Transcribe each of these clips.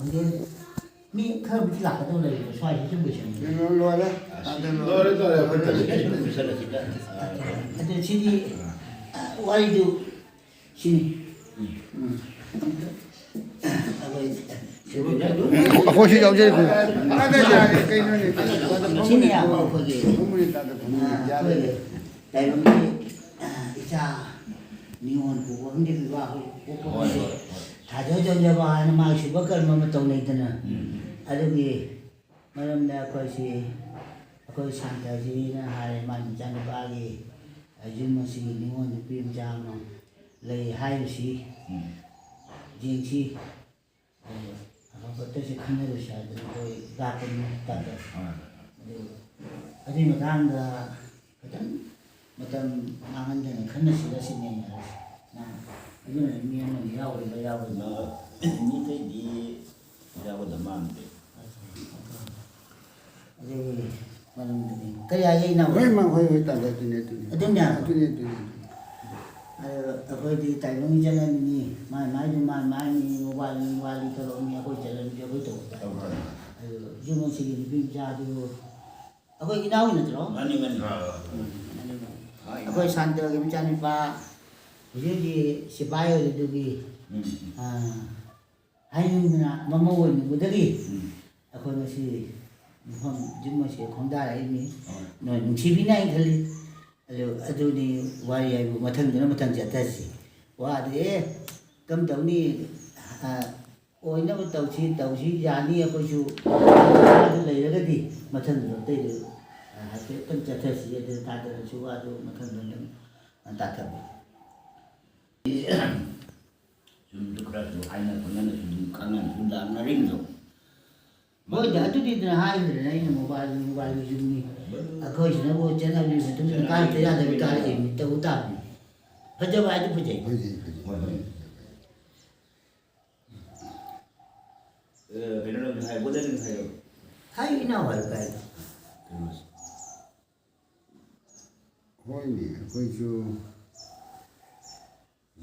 근데 미 커브 지나가도 래 수화시 좀 보시면 로래 근데 지디 와이도 신이 호시 정제 그 나가자 그이노니 신이야 뭐 거기 공문이 따도 공문이 야래 대범이 이자 니원 보고 근데 그거 보고 다 저저저봐 하는 맛이 버걸 뭐뭐 동네들은 아르기 말음나 것이 그 산타지는 하래 많이 자는 바기 아주머시 니원 비임자노 레이 하이시 진치 그것도 큰일을 셔야 되는 거의 가끔 따다 어디 못한다 그전 어떤 망한 데는 큰 시가 신경이 나 이거는 미안은 야오리 나 니들이 야고 너만데 어디 말음들이 그래야 이 나와 왜만 호이 따다 두네 두네 어딨냐 두네 두네 अगर टाइमिंग चले नहीं माय वाली करो नहीं कोई चलन जो कोई तो होता है जो मैं से भी जा दो अगर इनाव नहीं चलो 많이 अगर शांत के बेचारे पा ये जी सिपाही और दुगी हाय ना मम्मा वो नहीं बुद्धि अगर वैसे हम जो मैं से खोंदा है नहीं नहीं भी नहीं खाली अदुनी वारी आइबु मथंदना मथंग जतासी वादे कम तौनी ओइनबो तौसी यानी अखोसु आदु लेरगदि मथंद तैदु हाते कम जतासी अदु तादरसु वादु मथंदन ताथब 좀 그래도 하이나 보면은 좀 강한 분다 나링도 뭐 다투디들 하이들 나이는 모바일 중이 아거지는 뭐 제나리 좀 가이트야 될 까지 또 따비 버저바도 부제 그지 베르는 할 모델은 해요 하이 나와요 가이 호이니 호이주 이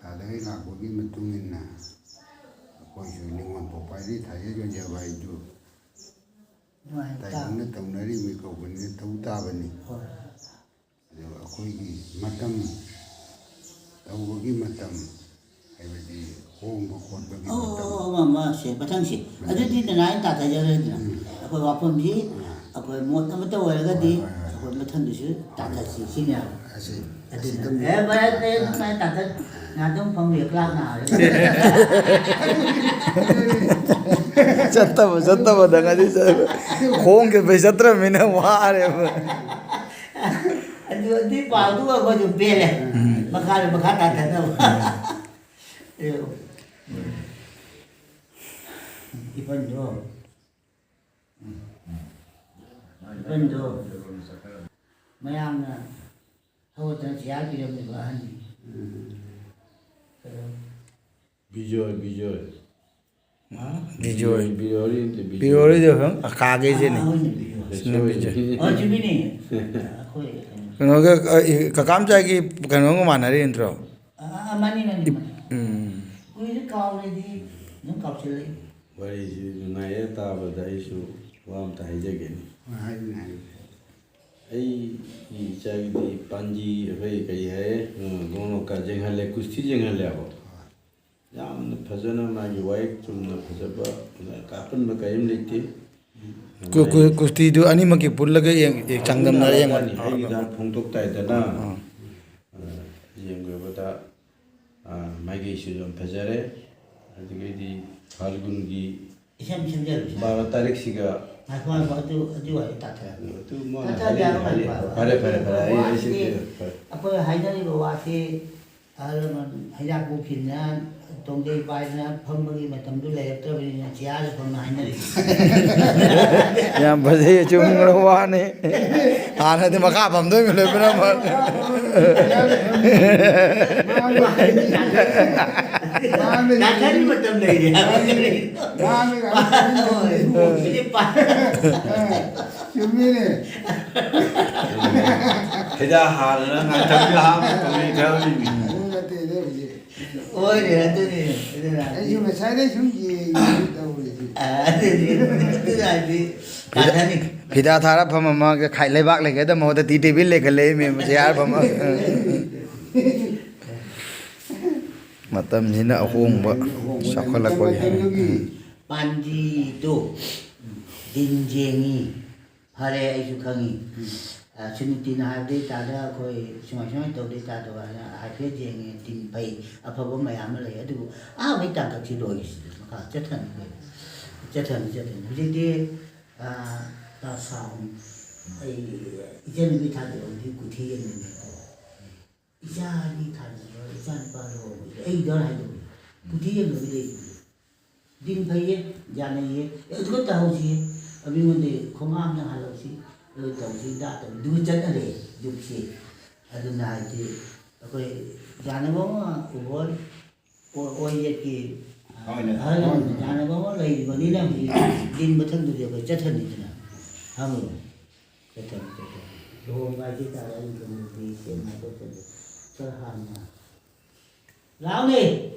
다들 나고기 무뚱이나 호이주 니원 보파리 다해줘 제바이주 다이는 동나리 미고분이 더우다버니 ꯑꯩꯈꯣꯏꯒꯤ ꯃꯇꯝ ꯇꯧꯕꯒꯤ ꯃꯇꯝ ꯍꯥꯏꯕꯗꯤ ꯍꯣꯡꯕ ꯈꯣꯠꯄꯒꯤ ꯃꯇꯝ ꯃꯥꯁꯦ ꯃꯊꯪꯁꯤ ꯑꯗꯨꯗꯤ ꯅꯅꯥꯏ ꯇꯥꯊꯖꯔꯦꯗꯅ ꯑꯩꯈꯣꯏ ꯋꯥꯐꯝꯁꯤ ꯑꯩꯈꯣꯏ ꯃꯣꯠ ꯑꯃꯠꯇ ꯑꯣꯏꯔꯒꯗꯤ ꯑꯩꯈꯣꯏ ꯃꯊꯪꯗꯁꯨ ꯇꯥꯊꯁꯤ ꯁꯤꯅꯦꯕ ꯑꯗꯨꯅ ꯚꯥꯏ ꯇꯥꯊ ꯉꯥꯛꯇꯪ ꯐꯝꯕꯤ ꯀ꯭ꯂꯥꯛ ꯅꯥꯔꯦ ꯆꯠꯇꯕꯗ ꯉꯁꯤ ꯈꯣꯡꯒ ꯆꯠꯇ꯭ꯔꯕꯅꯤꯅ ꯋꯥꯔꯦꯕ ꯑꯗꯨꯗꯤ ꯄꯥꯎꯗꯨꯒ ꯑꯩꯈꯣꯏꯁꯨ ꯄꯦꯜꯂꯦ ꯃꯈꯥ ꯇꯥꯊꯅꯕ 이번도 모양은 하고던 지하기름이 하니 비주얼 비주얼이죠 형? 가게지네 주민이 그거가 깜짝이 그런 거 많아요 인트로 많이 우리 가오래디 눈 값을래 와리지 누나의 따보다 이수 와암다 해제겠니 ꯑꯩ ꯏꯆꯥꯒꯤꯗꯤ ꯄꯥꯟꯖꯤ ꯑꯩꯈꯣꯏ ꯀꯔꯤ ꯍꯥꯏ ꯒꯣꯡꯂꯣꯛꯀ ꯌꯦꯡꯍꯜꯂꯦ ꯀꯨꯁꯇꯤ ꯌꯦꯡꯍꯜꯂꯦꯕ ꯌꯥꯝꯅ ꯐꯖꯅ ꯃꯥꯒꯤ ꯋꯥꯌꯦꯛ ꯆꯨꯝꯅ ꯐꯖꯕ ꯀꯥꯞꯄꯟꯕ ꯀꯔꯤꯝ ꯂꯩꯇꯦ ꯀꯨꯁꯇꯤꯗꯨ ꯑꯅꯤꯃꯛꯀꯤ ꯄꯨꯜꯂꯒ ꯆꯥꯡꯗꯝꯅꯔ ꯌꯦꯡꯕꯅꯤ ꯑꯩꯒꯤꯗ ꯐꯣꯡꯗꯣꯛꯇꯥꯏꯗꯅ ꯌꯦꯡꯕꯗ ꯃꯥꯏꯀꯩꯁꯨ ꯌꯥꯝ ꯐꯖꯔꯦ ꯑꯗꯨꯗꯒꯤꯗꯤ ꯐꯥꯜꯒꯨꯟꯒꯤ 이샘 심재로 12 तारीखसिगा अदु ताथा फरे अखोय हाइदरिबो वासे आलमन हाइजाकु खिना तोंगे पाइना फमबगी मतमदु लेयत्रबनिना चियार फम हाइनरि याम बजे चुमगरो वाने आनदि मखा फमदो लेबना नागरी मतम लेरे 주민이 계좌 하는 안타깝게 하면 돈이 되어집니다. 뭔가 때려 이제 ओए अदुने अदुना ꯑꯩꯁꯨ ꯉꯁꯥꯏꯗꯩ ꯁꯨꯝ ꯌꯦꯡꯉꯤ ꯇꯧꯔꯤꯁꯤ अदुने काथानी ꯐꯤꯗꯥ ꯊꯥꯔ ꯐꯝꯃ ꯈꯥꯏ ꯂꯩꯕꯥꯛ ꯂꯩꯒꯗ ꯃꯍꯨꯠꯇ ꯇꯤ ꯇꯦꯕꯤꯜ ꯂꯩꯈꯠꯂꯛꯏ ꯃꯦꯝ ꯆꯤꯌꯥꯔ ꯐꯝꯃ ꯃꯇꯝꯁꯤꯅ ꯑꯍꯣꯡꯕ ꯆꯥꯎꯈꯠꯂꯛꯄꯒꯤ पांजी तो दिन जेंगी फरे ऐसु खंगी सुनिति नादे तादा कोई सुमाय सुमाय तो दे तादो हाफे जेंगी दिन भाई अफब मयाम ले अदु आ भाई ता का चिरोइस का चथन हुजिदे ता साउन ai ijen bi ta de di ku thi yen ne ija ni ta de ija ni pa ro ai do hai do ku thi yen bi de din phai ye ja ne ye du ta ho ji abi mon de khoma na ha lo si lo ta ji da ta du chat na le du chi adu na ji koi ja ne bo ma o ye ki ja ne bo ma lai bo ni na ji din ba thang du de ba chat ni na ha mo Betul. Dua gaji tak ada di sini tu sederhana. Lau ni.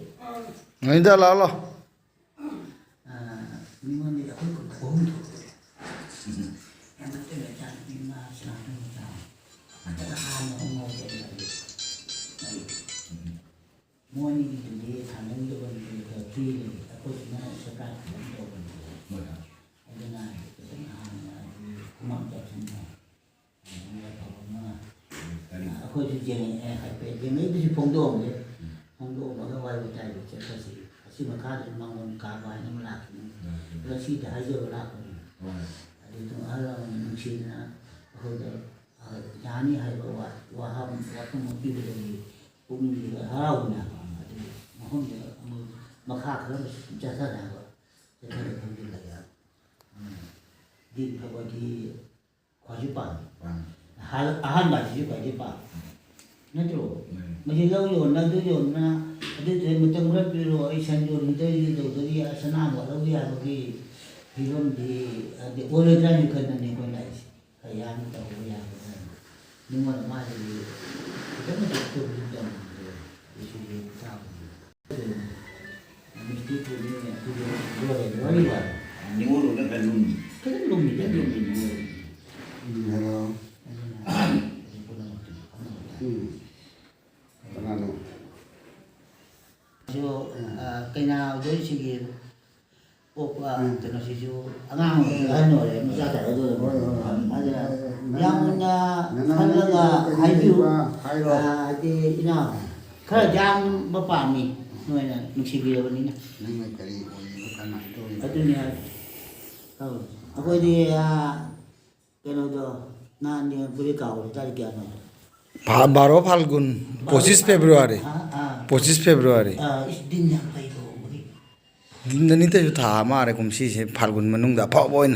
Ini dah lau lah. Ni mana dia aku kau tu. Yang betul macam ni macam macam. Sederhana mau jadi lagi. Mau ni dia tanam tu pun dia free. Aku cuma sekat tu pun. Ada nak sederhana. Mak tak semua. Aku tu jangan hai jangan itu si pondok ni, pondok macam wajib cai cai si makan tu mangun kawan ni melak ni, kalau si dah aja melak ni, ada tu alam mungkin aku tu jani hai bawa waham waktu mungkin tu ni, bumi ni harau ni, mahum tu makan kalau jasa dah, jasa dah mungkin lagi. Di apa di kewajiban, ahan bagi kewajiban. Nanti macam lau yon, nanti yon na, ada tu macam berapa kilo, isan yon itu dia senang buat lau dia bagi film di oleh dan juga nanti kau nak kayak ni tahu ya, ni mana mana di, kita macam tu macam di sini tahu. Mesti tu ni tu dua ni lah. Ni orang nak belum. Kita belum ni, dia belum ni. Hello. Kanano. So, kena jadi segi, tengah sisi angang, ano le, macam ada tu, ada yang mana kalau hayu, di ina, kalau jam berapa ni, mana mesti bila ni na. Nang may kari o yung kanak ito. Itu ni, aku di kena tu, na ni boleh kau, tadi kau mana. 12 Phalgun 25 February 25 February इस दिन yang baik tu, bagi. दिन त यो था मारे कुमसी से फाल्गुन मनुंग दा फब ओइन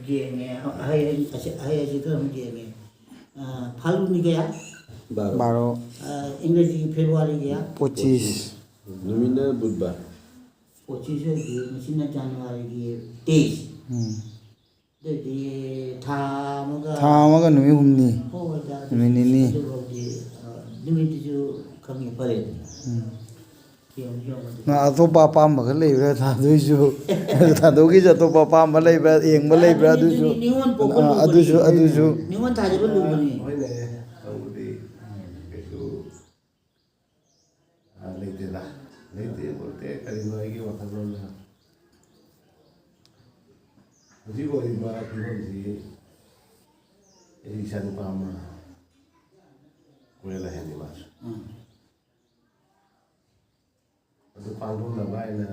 Dia ni, hai aja tu dia ni. Falun ni gaya, 12 English February gaya. 25 Nomina Budbar. 25 dia, mesin Januari dia 23. Jadi tha moga. थामागा नुमी हुमनी Oh, dah. Ini. Demi tu kami paling. ना अतोपा palm bug Lebra था दुजु था दोगी जतोपा palm Lebra एंग Lebra दुजु अदुजु Ni wan tha je belum ni. Hoine audi itu leite lah leite bolte kali noi ki waktu dulu jadi kau di barat pun sih ini satu pama kue lah yang dimas itu panggung lah baik na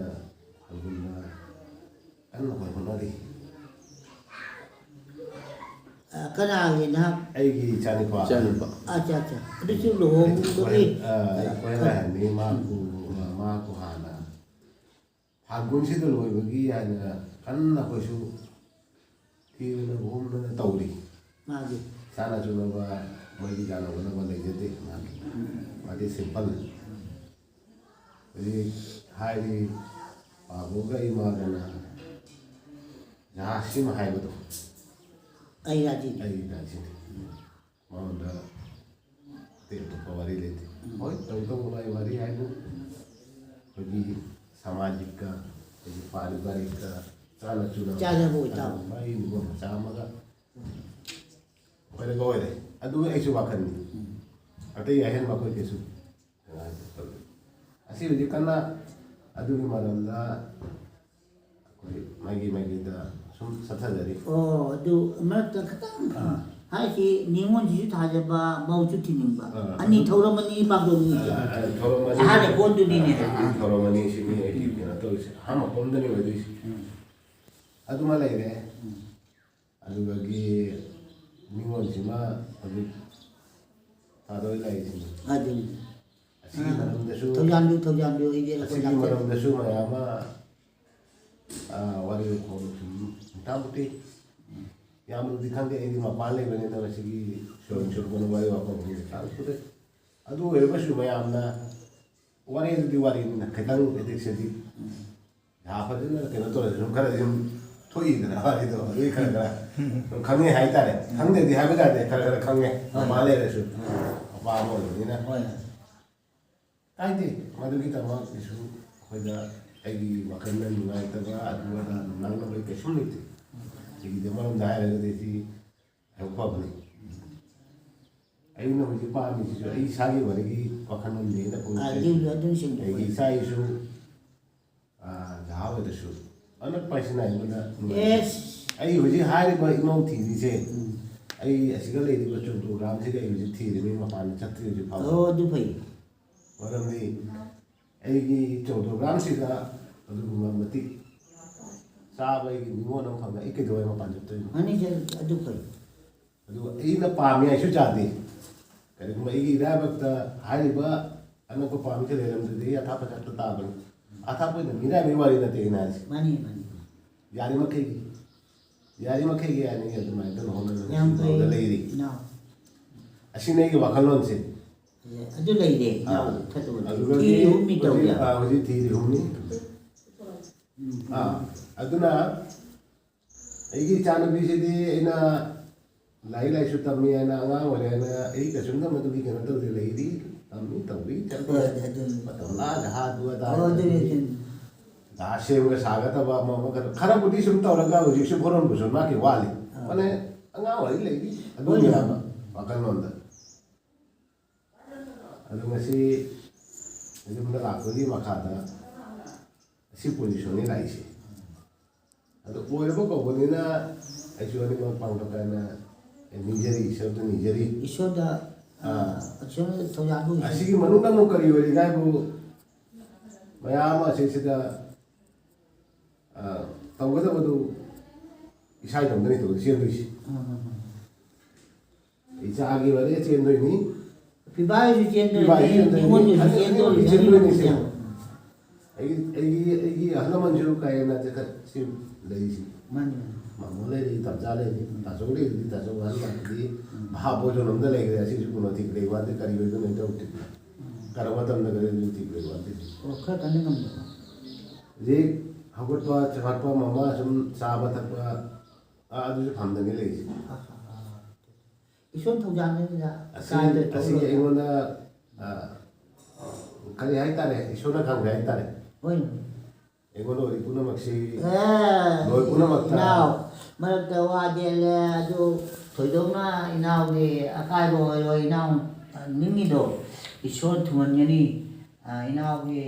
panggung lah kan kau pun lari Kena ni nak. Aigi cari pak Cari pak. Acha. Itu tu loh. kue lah ni maku hana Hagun sih tu loh bagi hanya kan aku su ki na hom na tauri Magi. sana cuma ba mai di jalan mana ba lagi jadi mati simple jadi hai di babu ga ima na ya sih mah hai betul Ai lagi. ai dah sih mau dah itu kawari lete ꯍꯣꯏ ꯇꯧꯗꯧꯕ ꯋꯥꯔꯤ ꯍꯥꯏꯕꯨ ꯑꯩꯈꯣꯏꯒꯤ ꯁꯃꯥꯖꯤꯛꯀ ꯑꯩꯈꯣꯏꯒꯤ ꯄꯥꯔꯤꯕꯥꯔꯤꯛꯀ ꯆꯥꯅ ꯆꯥꯅꯕ ꯑꯣꯏꯇꯥꯕ. ꯃꯥꯒꯤ ꯅꯤꯉꯣꯜ ꯃꯆꯥ ꯑꯃꯒ ꯑꯣꯏꯔꯒ ꯑꯣꯏꯔꯦ ꯑꯗꯨ ꯑꯩꯁꯨ ꯋꯥꯈꯜꯅꯤ ꯑꯇꯩ ꯑꯍꯦꯟꯕ ꯑꯩꯈꯣꯏ ꯀꯩꯁꯨ ꯑꯁꯤ ꯍꯧꯖꯤꯛ ꯀꯟꯅ ꯑꯗꯨꯒꯤ ꯃꯔꯝꯗ ꯑꯩꯈꯣই ꯃꯥꯒꯤꯗ ꯁꯨꯝ ꯆꯠꯊꯖꯔꯤ. ꯑꯣ ꯑꯗꯨ ꯃꯔꯛꯇ ꯈꯤꯇꯪ ꯍꯥꯏꯁꯤ ꯅꯤꯉꯣꯜꯁꯤꯁꯨ ꯊꯥꯖꯕ ꯃꯧꯁꯨ ꯊꯤꯅꯤꯡꯕ ꯑꯅꯤ ꯊꯧꯔꯝꯃꯅꯤ ꯄꯥꯡꯊꯣꯛꯅꯤꯡꯉꯤꯁꯦ ꯑꯍꯥꯟꯕ ꯀꯣꯟꯗꯨꯅꯤꯅꯦ. ꯊꯧꯔꯝꯃꯅꯤ ꯁꯤꯅꯤ ꯑꯩꯒꯤ ꯀꯩꯅꯣ ꯇꯧꯔꯤꯁꯦ ꯑꯍꯥꯟꯕ ꯀꯣꯟꯗꯅꯤ ꯑꯣꯏꯗꯣꯏꯁꯦ. ꯑꯗꯨꯃ ꯂꯩꯔꯦ. ꯑꯗꯨꯗꯒꯤ ꯅꯤꯉꯣꯜꯁꯤꯃ ꯍꯧꯖꯤꯛ ꯊꯥꯗꯣꯏ ꯂꯥꯛꯏꯁꯤꯅꯤ. ꯑꯗꯨꯅꯤ ꯑꯁꯤꯒꯤ ꯃꯔꯝꯗꯁꯨ ꯊꯧꯖꯥꯟꯕꯤꯌꯨ ꯑꯩꯗꯤ ꯑꯁꯤꯒꯤ ꯃꯔꯝꯗꯁꯨ ꯃꯌꯥꯝ ꯑꯃ ꯋꯥꯔꯤ ꯃꯨꯛꯇꯤ ꯌꯥꯝꯅꯗꯤ ꯈꯪꯗꯦ ꯑꯩꯗꯤ ꯃꯄꯥꯟ ꯂꯩꯕꯅꯤꯅ ꯃꯁꯤꯒꯤ ꯁꯨꯔꯕꯅ ꯋꯥꯔꯤ ꯋꯥꯐꯝꯁꯤ ꯈꯪꯗꯦ. ꯑꯗꯨ ꯑꯣꯏꯔꯒꯁꯨ ꯃꯌꯥꯝꯅ ꯋꯥꯔꯤꯗꯨꯗꯤ ꯋꯥꯔꯤꯅꯤꯅ ꯈꯤꯇꯪ ꯑꯦꯗꯤꯛꯁꯤꯗꯤ ꯐꯖꯅ ꯀꯩꯅ ꯇꯧꯔꯁꯨ ꯁꯨꯝ ꯈꯔꯗꯤ ꯁꯨꯝ ꯊꯣꯛꯏꯗꯅ ꯋꯥꯔꯤꯗꯣ ꯑꯗꯨꯒꯤ ꯈꯔ ꯁꯨꯝ ꯈꯪꯉꯦ ꯍꯥꯏꯇꯥꯔꯦ. ꯈꯪꯗꯦꯗꯤ ꯍꯥꯏꯕ ꯌꯥꯗꯦ ꯈꯔ ꯈꯪꯉꯦ ꯃꯄꯥꯟ ꯂꯩꯔꯁꯨ ꯃꯄꯥ ꯑꯃ ꯑꯣꯏꯕꯅꯤꯅ ꯀꯥꯏꯗꯦ ꯃꯗꯨꯒꯤꯗꯃꯛꯇꯁꯨ ꯑꯩꯈꯣꯏꯗ ꯑꯩꯒꯤ ꯋꯥꯈꯜꯗ ꯅꯨꯡꯉꯥꯏꯇꯕ ꯑꯗꯨꯒ ꯅꯪꯅꯕ ꯀꯩꯁꯨꯝ ꯂꯩꯇꯦ. ꯑꯩꯒꯤꯗꯤ ꯑꯃꯔꯣꯝꯗ ꯍꯥꯏꯔꯒꯗꯤ ꯁꯤ ꯍꯦꯛ ꯐꯕꯅꯤ. ꯑꯩꯅ ꯍꯧꯖꯤꯛ ꯄꯥꯝꯃꯤꯁꯤꯁꯨ ꯑꯩ ꯏꯁꯥꯒꯤ ꯋꯥꯔꯤꯒꯤ ꯋꯥꯈꯜꯂꯣꯟꯅꯦꯅ ꯄꯨꯡꯁꯦ ꯑꯩꯒꯤ ꯏꯆꯥ ꯏꯁꯨ ꯖꯍꯥ ꯑꯣꯏꯔꯁꯨ ꯑꯅꯛꯄꯁꯤꯅ ꯑꯩꯉꯣꯟꯗ ꯑꯩ ꯍꯧꯖꯤꯛ ꯍꯥꯏꯔꯤꯕ ꯏꯃꯧ ꯊꯤꯔꯤꯁꯦ ꯑꯩ ꯑꯁꯤꯒ ꯂꯩꯔꯤꯕ ꯆꯣꯡꯇꯣꯒ꯭ꯔꯥꯝꯁꯤꯒ ꯑꯩ ꯍꯧꯖꯤꯛ ꯊꯤꯔꯤꯕ ꯃꯄꯥꯟꯗ ꯆꯠꯇ꯭ꯔꯤ ꯍꯧꯖꯤꯛ ꯐꯥꯎꯕ. ꯑꯗꯨ ꯐꯩ. ꯃꯔꯝꯗꯤ ꯑꯩꯒꯤ ꯆꯣꯡꯇꯣꯒ꯭ꯔꯥꯝꯁꯤꯗ ꯑꯗꯨꯒꯨꯝꯕ ꯃꯇꯤꯛ ꯆꯥꯕ ꯑꯩꯒꯤ ꯅꯤꯉꯣꯜ ꯑꯃ ꯐꯪꯉ ꯑꯩ ꯀꯩꯗꯧꯉꯩ ꯃꯄꯥꯟ ꯆꯠꯇꯣꯏꯅꯣ. ꯑꯗꯨ ꯐꯩ. ꯑꯗꯨꯒ ꯑꯩꯅ ꯄꯥꯝꯃꯤ ꯍꯥꯏꯁꯨ ꯌꯥꯗꯦ. ꯀꯔꯤꯒꯨꯝꯕ ꯑꯩꯒꯤ ꯏꯔꯥꯏꯕꯛꯇ ꯍꯥꯏꯔꯤꯕ ꯑꯅꯛꯄ ꯄꯥꯝꯃꯤꯁꯦ ꯂꯩꯔꯝꯗ꯭ꯔꯗꯤ ꯑꯩ ꯑꯊꯥꯞꯄ ꯆꯠꯄ ꯇꯥꯕꯅꯤ. ꯑꯊꯥꯞꯄ ꯑꯣꯏꯅ ꯃꯤꯔꯥꯏꯕꯒꯤ ꯋꯥꯔꯤ ꯅꯠꯇꯦ ꯑꯩꯅ ꯍꯥꯏꯁꯦ. ꯃꯥꯅꯤ ꯌꯥꯔꯤꯃꯈꯩꯒꯤ ꯌꯥꯅꯤꯡꯉꯤ ꯑꯗꯨꯃꯥꯏꯅ ꯇꯧꯅ ꯌꯥꯝ ꯐꯩ. ꯍꯣꯠꯅꯔꯒ ꯂꯩꯔꯤ. ꯑꯁꯤꯅ ꯑꯩꯒꯤ ꯋꯥꯈꯜꯂꯣꯟꯁꯦ. ꯑꯗꯨ ꯂꯩꯔꯦ. ꯊꯤꯔꯤ ꯍꯨꯝꯅꯤ ꯇꯧꯕ. ꯍꯧꯖꯤꯛ ꯊꯤꯔꯤ ꯍꯨꯝꯅꯤ. ꯑꯗꯨꯅ ꯑꯩꯒꯤ ꯏꯆꯥꯅꯨꯄꯤꯁꯤꯗꯤ ꯑꯩꯅ ꯂꯥꯏꯔꯤꯛ ꯂꯥꯏꯁꯨ ꯇꯝꯃꯤ ꯍꯥꯏꯅ ꯑꯉꯥꯡ ꯑꯣꯏꯔꯦ ꯍꯥꯏꯅ ꯑꯩ ꯀꯩꯁꯨꯝꯇ ꯃꯗꯨꯒꯤ ꯀꯩꯅꯣ ꯇꯧꯗꯦ. ꯂꯩꯔꯤ ꯇꯝꯃꯤ ꯇꯧꯔꯤ ꯆꯠꯄ ꯃꯇꯝ ꯖꯍꯥ ꯑꯗꯨ ꯑꯗꯥ ꯖꯍꯥ ꯁꯦꯝꯒ ꯁꯥꯒꯗꯕ ꯑꯃ ꯈꯔꯕꯨꯗꯤ ꯁꯨꯝ ꯇꯧꯔꯒ ꯍꯧꯖꯤꯛꯁꯨ ꯐꯣꯔꯝꯕꯨꯁꯨ ꯃꯥꯒꯤ ꯋꯥꯠꯂꯤ. ꯃꯥꯅꯦ ꯑꯉꯥꯡ ꯑꯣꯏꯔꯤ ꯂꯩꯔꯤ ꯑꯗꯨ ꯌꯥꯕ ꯋꯥꯈꯜꯂꯣꯟꯗ. ꯑꯗꯨ ꯉꯁꯤ ꯌꯨꯝꯗ ꯂꯥꯛꯄꯒꯤ ꯃꯈꯥꯗ ꯑꯁꯤ ꯄꯣꯖꯤꯁꯟꯅꯤ ꯂꯥꯛꯏꯁꯦ. ꯑꯗꯨ ꯑꯣꯏꯔꯕ ꯀꯧꯕꯅꯤꯅ ꯑꯩꯁꯨ ꯑꯅꯤꯃꯛ ꯄꯥꯡꯊꯣꯛꯀꯥꯏꯅ ꯅꯤꯖꯔꯤ ꯏꯁꯣꯔꯗ ꯅꯤꯖꯔꯤ. ꯏꯁꯣꯔꯗ ꯊꯧꯖꯥꯟꯕꯨ. ꯑꯁꯤꯒꯤ ꯃꯅꯨꯡꯗ ꯑꯃꯨꯛ ꯀꯔꯤ ꯑꯣꯏꯔꯤꯒꯦ ꯍꯥꯏꯕꯨ ꯃꯌꯥꯝ ꯑꯃ ꯑꯁꯤꯁꯤꯗ ꯇꯧꯒꯗꯕꯗꯨ ꯏꯁꯥ ꯏꯇꯣꯝꯇꯅꯤ ꯆꯦꯟꯗꯣꯏꯁꯤ. ꯏꯆꯥꯒꯤ ꯋꯥꯔꯤ ꯆꯦꯟꯗꯣꯏꯅꯤ. ꯄꯤꯕꯥꯏꯁꯨ ꯆꯦꯟꯗꯣꯏꯅꯤ. ꯅꯤꯉꯣꯜꯁꯨ ꯆꯦꯟꯗꯣꯏꯅꯤ. ꯑꯩꯒꯤ ꯑꯍꯜ ꯂꯃꯟꯁꯨ ꯀꯥꯏꯅ ꯁꯤ ꯂꯩꯔꯤꯁꯤ. ꯃꯥꯃꯣ ꯂꯩꯔꯤ ꯇꯝꯆꯥ ꯂꯩꯔꯤ ꯇꯥꯆꯧ ꯂꯩꯔꯤ ꯇꯥꯆꯧ ꯑꯍꯜ ꯂꯃꯟꯗꯤ ꯃꯍꯥꯕꯣꯖꯅꯝꯗ ꯂꯩꯈ꯭ꯔꯦ. ꯑꯁꯤꯁꯨ ꯀꯩꯅꯣ ꯊꯤꯈ꯭ꯔꯦ ꯋꯥꯗꯤ ꯀꯔꯤ ꯑꯣꯏꯗꯣꯏꯅꯣ ꯇꯧꯗꯦ. ꯀꯔꯝꯕ ꯃꯇꯝꯗ ꯀꯔꯤ ꯊꯤꯈ꯭ꯔꯦ ꯋꯥꯗꯤ. ꯈꯔ ꯀꯟꯅ ꯉꯝꯗꯕ. ꯍꯧꯖꯤꯛ ꯍꯧꯒꯠꯄ ꯆꯈꯠꯄ ꯃꯃꯥ ꯁꯨꯝ ꯆꯥꯕ ꯊꯛꯄ ꯑꯗꯨꯁꯨ ꯐꯪꯗꯅꯤ ꯂꯩꯔꯤꯁꯤ. ꯏꯁꯣꯔ ꯊꯧꯖꯥꯟꯅꯤꯗ. ꯑꯁꯤꯒꯤ ꯑꯩꯉꯣꯟꯗ ꯀꯔꯤ ꯍꯥꯏꯇꯥꯔꯦ ꯏꯁꯣꯔꯅ ꯈꯪꯈ꯭ꯔꯦ ꯍꯥꯏꯇꯥꯔꯦ. ꯑꯩꯉꯣꯟꯗ ꯑꯣꯏꯔꯤ ꯄꯨꯝꯅꯃꯛꯁꯤ ꯂꯣꯏ ꯄꯨꯝꯅꯃꯛꯇ ꯏꯅꯥꯎ ꯃꯔꯛꯇ ꯋꯥꯗꯦꯜꯂꯦ ꯑꯗꯨ ꯊꯣꯏꯗꯣꯛꯅ ꯏꯅꯥꯎꯒꯤ ꯑꯀꯥꯏꯕ ꯑꯣꯏꯔꯣꯏ. ꯏꯅꯥꯎ ꯅꯤꯡꯉꯤꯗꯣ ꯏꯁꯣꯔ ꯊꯨꯡꯍꯟꯒꯅꯤ. ꯏꯅꯥꯎꯒꯤ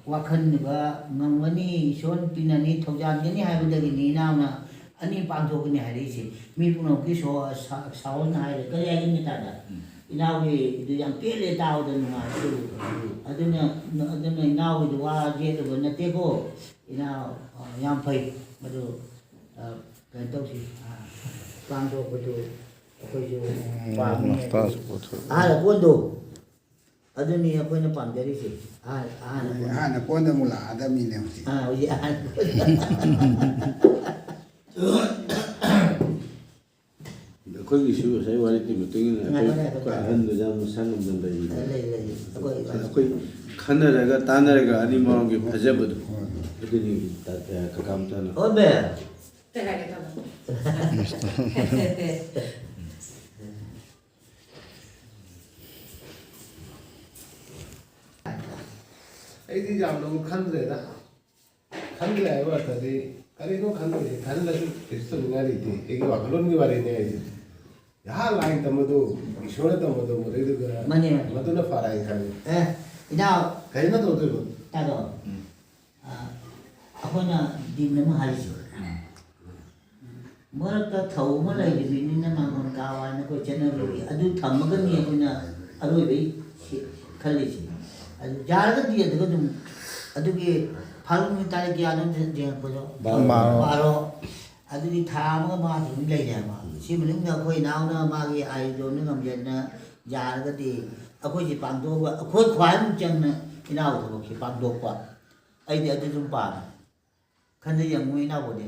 ꯋꯥꯈꯜꯅꯕ ꯉꯝꯒꯅꯤ. ꯏꯁꯣꯔ ꯄꯤꯅꯅꯤ ꯊꯧꯖꯥꯟꯒꯅꯤ ꯍꯥꯏꯕꯗꯒꯤꯅꯤ ꯏꯅꯥꯎꯅ ꯑꯅꯤ ꯄꯥꯡꯊꯣꯛꯀꯅꯤ ꯍꯥꯏꯔꯛꯏꯁꯦ. ꯃꯤ ꯄꯨꯝꯅꯃꯛꯀꯤ ꯁꯥꯎꯅ ꯍꯥꯏꯔꯦ ꯀꯔꯤ ꯍꯥꯏꯒꯅꯤ ꯇꯥꯗ. ꯏꯅꯥꯎꯒꯤꯗꯨ ꯌꯥꯝ ꯄꯦꯜꯂꯦ ꯇꯥꯕꯗ ꯅꯨꯡꯉꯥꯏ. ꯑꯗꯨꯅ ꯏꯅꯥꯎꯒꯤꯗꯨ ꯋꯥ ꯌꯦꯠꯂꯨꯕ ꯅꯠꯇꯦꯀꯣ. ꯏꯅꯥꯎ ꯌꯥꯝ ꯐꯩ. ꯑꯗꯨ ꯀꯩꯅꯣ ꯇꯧꯁꯤ ꯄꯥꯡꯊꯣꯛꯄꯗꯨ ꯑꯩꯈꯣꯏꯁꯨ ꯄꯥꯝꯃꯤ. ꯑꯍꯥꯟꯕ ꯀꯣꯟꯗꯣ ꯑꯗꯨꯅꯤ ꯑꯩꯈꯣꯏꯅ ꯄꯥꯝꯖꯔꯤꯁꯦ. ꯑꯍꯥꯟꯕ ꯀꯣꯟꯗ ꯑꯃꯨꯛ ꯂꯥꯛꯑꯗꯕꯅꯤꯅꯦ ꯍꯧꯖꯤꯛ. ꯍꯧꯖꯤꯛ ꯑꯍꯥꯟꯕ ꯑꯩꯈꯣꯏꯒꯤꯁꯨ ꯉꯁꯥꯏ ꯋꯥꯔꯤꯒꯤ ꯃꯇꯨꯡ ꯏꯟꯅ ꯑꯩꯈꯣꯏ ꯑꯍꯟꯗꯨ ꯌꯥꯝ ꯃꯁꯥ ꯉꯝꯗꯅ ꯂꯩꯔꯤ. ꯑꯩꯈꯣꯏ ꯈꯟꯅꯔꯒ ꯇꯥꯟꯅꯔꯒ ꯑꯅꯤꯃꯛꯒꯤ ꯐꯖꯕꯗꯣ ꯑꯗꯨꯅꯤ ꯀꯀꯥ ꯃꯆꯥꯅ. ꯑꯩꯗꯤ ꯌꯥꯝꯅ ꯈꯟꯗ꯭ꯔꯦꯗ ꯈꯟꯗ꯭ꯔꯦ ꯍꯥꯏꯕ ꯑರ್ಥꯗꯤ ꯀꯔꯤꯅꯣ ꯈꯟꯗꯣꯏꯁꯦ ꯈꯜꯂꯁꯨ ꯀꯩꯁꯨ ꯇꯧꯅꯤꯡꯉꯥꯏ ꯂꯩꯇꯦ ꯑꯩꯒꯤ ꯋꯥꯈꯜꯂꯣꯟꯒꯤ ꯋꯥꯔꯤꯅꯦ ꯑꯩꯁꯦ ꯌꯥꯍꯥ ꯂꯥꯏꯟ ꯇꯝꯕꯗꯣ ꯏꯁꯣꯔꯅ ꯇꯝꯕꯗꯣ ꯃꯗꯨꯏꯗꯨꯒ ꯃꯗꯨꯅ ꯐꯔꯦ ꯈꯜꯂꯤ ꯏꯅꯥꯎ ꯀꯔꯤꯅ ꯇꯧꯗꯣꯏꯕ ꯇꯥꯗꯣ ꯑꯩꯈꯣꯏꯅ ꯗꯤꯟ ꯑꯃ ꯍꯥꯏꯔꯤꯁꯦ ꯃꯔꯛꯇ ꯊꯧ ꯑꯃ ꯂꯩꯔꯤꯕꯅꯤꯅ ꯃꯥꯡꯒꯣꯟ ꯀꯥꯋꯥꯅ ꯑꯩꯈꯣꯏ ꯆꯠꯅꯕꯤ ꯑꯗꯨ ꯊꯝꯃꯒꯅꯤ ꯑꯩꯈꯣꯏꯅ ꯑꯔꯣꯏꯕꯩ ꯈꯜꯂꯤꯁꯦ ꯑꯗꯨ ꯌꯥꯔꯒꯗꯤ ꯑꯗꯨꯒ ꯑꯗꯨꯝ ꯑꯗꯨꯒꯤ ꯐꯥꯔꯨꯛ ꯅꯨꯃꯤꯠ ꯇꯥꯔꯤꯛ ꯀꯌꯥꯅꯣ ꯌꯦꯡꯉꯛꯄꯗꯣ ꯕꯥꯔꯣ ꯑꯗꯨꯗꯤ ꯊꯥ ꯑꯃꯒ ꯃꯥꯁꯨ ꯑꯗꯨꯝ ꯂꯩꯔꯦꯕ ꯁꯤ ꯃꯅꯨꯡꯗ ꯑꯩꯈꯣꯏ ꯏꯅꯥꯎꯅ ꯃꯥꯒꯤ ꯑꯥꯏꯗꯣꯜꯅ ꯉꯝꯖꯅ ꯌꯥꯔꯒꯗꯤ ꯑꯩꯈꯣꯏꯁꯤ ꯄꯥꯡꯊꯣꯛꯑꯒ ꯑꯩꯈꯣꯏ ꯈ꯭ꯋꯥꯏꯃꯨꯛ ꯆꯪꯅ ꯏꯅꯥꯎ ꯊꯕꯛꯁꯤ ꯄꯥꯡꯊꯣꯛꯄ ꯑꯩꯗꯤ ꯑꯗꯨ ꯑꯗꯨꯝ ꯄꯥꯝꯃꯦ ꯈꯟꯖ ꯌꯦꯡꯉꯨ ꯏꯅꯥꯎꯕꯨꯗꯤ